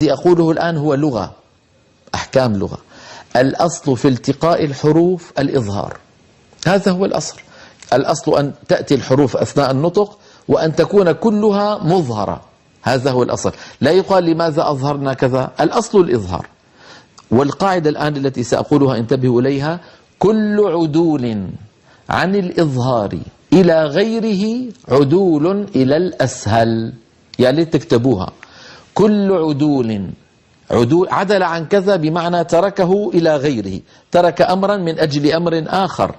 الذي أقوله الآن هو لغة، أحكام لغة. الأصل في التقاء الحروف الإظهار، هذا هو الأصل. الأصل أن تأتي الحروف أثناء النطق وأن تكون كلها مظهرة، هذا هو الأصل. لا يقال لماذا أظهرنا كذا، الأصل الإظهار. والقاعدة الآن التي سأقولها انتبهوا إليها: كل عدول عن الإظهار إلى غيره عدول إلى الأسهل. يا ليت تكتبوها: كل عدول عدل عن كذا بمعنى تركه إلى غيره، ترك أمرا من أجل أمر آخر.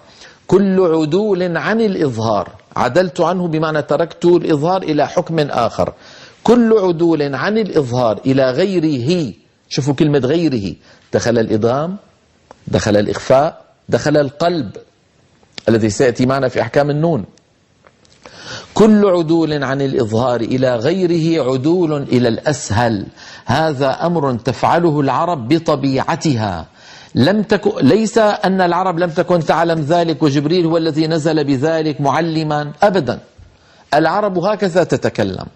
كل عدول عن الإظهار، عدلت عنه بمعنى تركت الإظهار إلى حكم آخر. كل عدول عن الإظهار إلى غيره، شوفوا كلمة غيره، دخل الإدغام، دخل الإخفاء، دخل القلب الذي سيأتي معنا في أحكام النون. كل عدول عن الإظهار إلى غيره عدول إلى الأسهل. هذا أمر تفعله العرب بطبيعتها، ليس أن العرب لم تكن تعلم ذلك وجبريل هو الذي نزل بذلك معلما، أبدا. العرب هكذا تتكلم.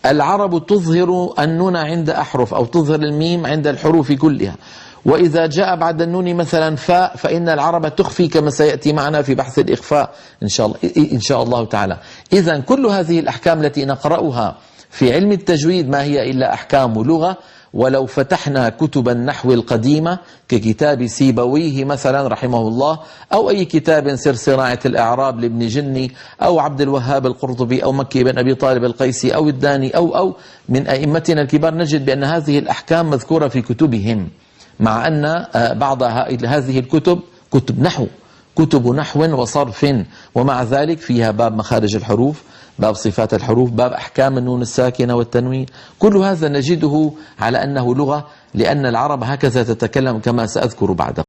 العرب تظهر النون عند أحرف، أو تظهر الميم عند الحروف كلها. وإذا جاء بعد النون مثلا فاء، فإن العرب تخفي كما سيأتي معنا في بحث الإخفاء إن شاء الله تعالى. إذن كل هذه الأحكام التي نقرأها في علم التجويد ما هي إلا أحكام لغة. ولو فتحنا كتب النحو القديمة ككتاب سيبويه مثلا رحمه الله، أو أي كتاب سر صناعة الإعراب لابن جني، أو عبد الوهاب القرطبي، أو مكي بن أبي طالب القيسي، أو الداني، أو من أئمتنا الكبار، نجد بأن هذه الأحكام مذكورة في كتبهم، مع أن بعض هذه الكتب كتب نحو، كتب نحو وصرف، ومع ذلك فيها باب مخارج الحروف، باب صفات الحروف، باب أحكام النون الساكنة والتنوين. كل هذا نجده على أنه لغة، لأن العرب هكذا تتكلم كما سأذكر بعد